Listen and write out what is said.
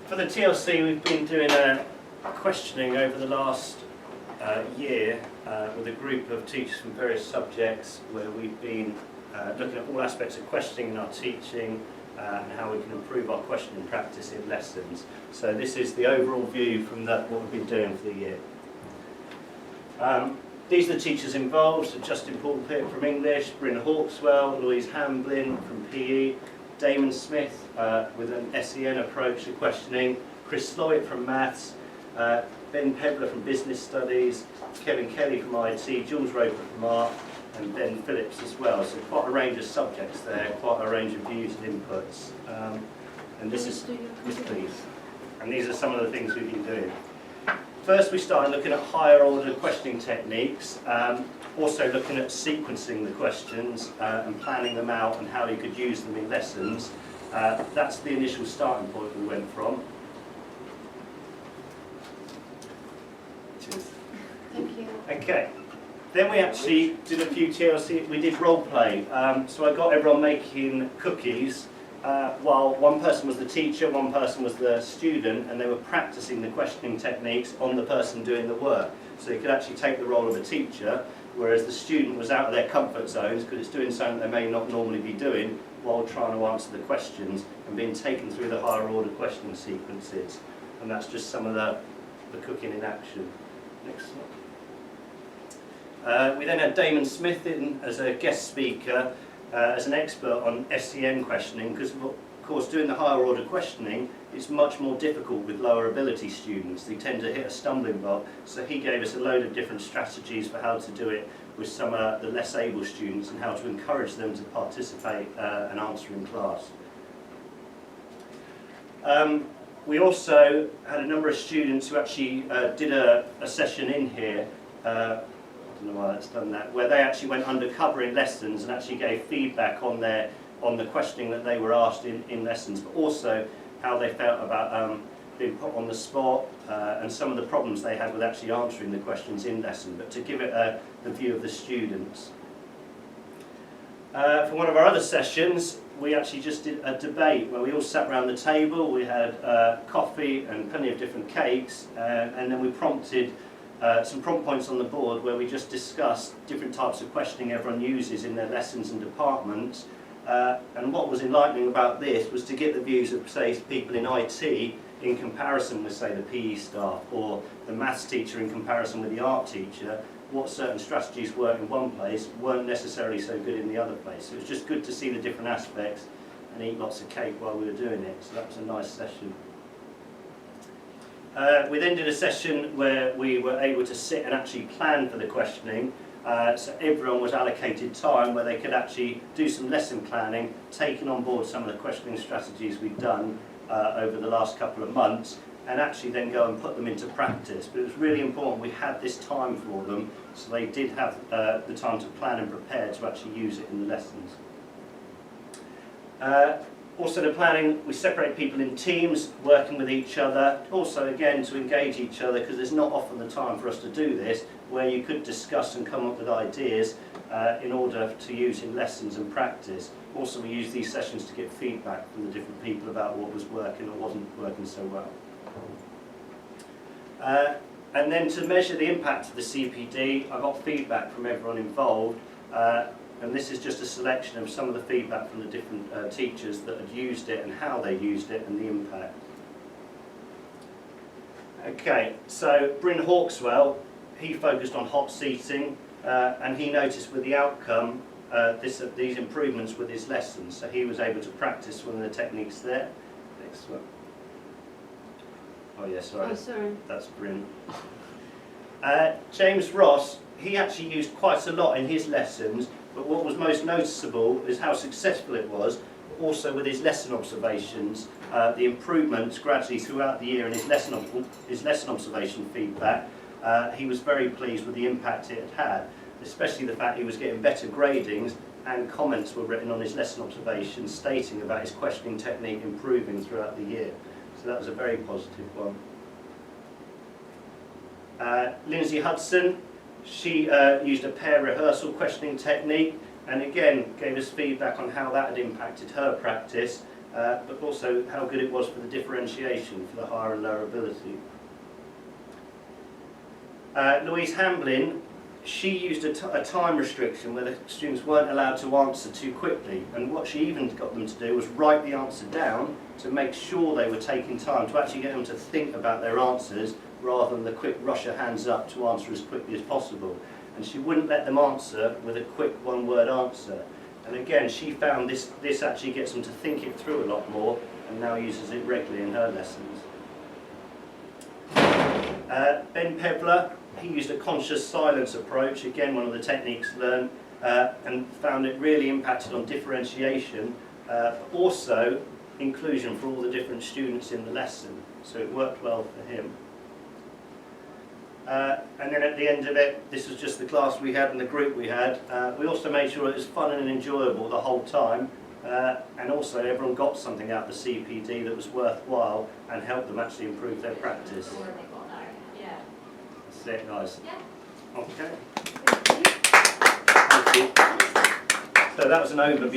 For the TLC, we've been doing a questioning over the last year with a group of teachers from various subjects, where we've been looking at all aspects of questioning in our teaching and how we can improve our questioning practice in lessons. So this is the overall view from what we've been doing for the year. These are the teachers involved: so Justin Pulpit from English, Bryn Hawkswell, Louise Hamblin from PE, Damon Smith with an SEN approach to questioning, Chris Slowitt from Maths, Ben Pebler from Business Studies, Kevin Kelly from IT, Jules Roper from Art, and Ben Phillips as well. So quite a range of subjects there, quite a range of views and inputs. And this is, yes please. And these are some of the things we've been doing. First, we started looking at higher order questioning techniques, also looking at sequencing the questions and planning them out and how you could use them in lessons. That's the initial starting point we went from. Cheers. Thank you. Okay. Then we actually did a few TLC, we did role play. So I got everyone making cookies while one person was the teacher, one person was the student, and they were practicing the questioning techniques on the person doing the work. So they could actually take the role of a teacher, whereas the student was out of their comfort zones because it's doing something they may not normally be doing while trying to answer the questions and being taken through the higher order questioning sequences. And that's just some of the cooking in action. Next slide. We then had Damon Smith in as a guest speaker, as an expert on SEN questioning, because of course doing the higher order questioning is much more difficult with lower ability students. They tend to hit a stumbling block, so he gave us a load of different strategies for how to do it with some of the less able students and how to encourage them to participate and answer in class. We also had a number of students who actually did a session in here, I don't know why that's done that, where they actually went undercover in lessons and actually gave feedback on the questioning that they were asked in lessons, but also how they felt about being put on the spot and some of the problems they had with actually answering the questions in lesson, but to give it the view of the students. For one of our other sessions, we actually just did a debate where we all sat around the table. We had coffee and plenty of different cakes, and then we prompted some prompt points on the board where we just discussed different types of questioning everyone uses in their lessons and departments. And what was enlightening about this was to get the views of, say, people in IT in comparison with, say, the PE staff, or the maths teacher in comparison with the art teacher. What certain strategies work in one place weren't necessarily so good in the other place. So it was just good to see the different aspects and eat lots of cake while we were doing it. So that was a nice session. We then did a session where we were able to sit and actually plan for the questioning. So everyone was allocated time where they could actually do some lesson planning, taking on board some of the questioning strategies we've done over the last couple of months, and actually then go and put them into practice. But it was really important we had this time for them, so they did have the time to plan and prepare to actually use it in the lessons. Also the planning, we separate people in teams, working with each other, also again to engage each other, because there's not often the time for us to do this, where you could discuss and come up with ideas in order to use in lessons and practice. Also we use these sessions to get feedback from the different people about what was working or wasn't working so well. And then to measure the impact of the CPD, I got feedback from everyone involved. And this is just a selection of some of the feedback from the different teachers that had used it and how they used it and the impact. Okay, so Bryn Hawkswell, he focused on hot seating and he noticed with the outcome these improvements with his lessons. So he was able to practice one of the techniques there. Next one. Oh yeah, sorry. Oh, sorry. That's Bryn. James Ross, he actually used quite a lot in his lessons, but what was most noticeable is how successful it was, also with his lesson observations, the improvements gradually throughout the year in his lesson observation feedback. He was very pleased with the impact it had had, especially the fact he was getting better gradings and comments were written on his lesson observations stating about his questioning technique improving throughout the year. So that was a very positive one. Lindsay Hudson, she used a pair rehearsal questioning technique and again gave us feedback on how that had impacted her practice but also how good it was for the differentiation for the higher and lower ability. Louise Hamblin, she used a time restriction where the students weren't allowed to answer too quickly, and what she even got them to do was write the answer down to make sure they were taking time to actually get them to think about their answers rather than the quick rush of hands up to answer as quickly as possible. And she wouldn't let them answer with a quick one-word answer. And again, she found this actually gets them to think it through a lot more, and now uses it regularly in her lessons. Ben Pevler, he used a conscious silence approach, again one of the techniques learned, and found it really impacted on differentiation, but also inclusion for all the different students in the lesson. So it worked well for him. And then at the end of it, this was just the class we had and the group we had. We also made sure it was fun and enjoyable the whole time, and also everyone got something out of the CPD that was worthwhile and helped them actually improve their practice. That's it, guys. Okay. Thank you. So that was an overview.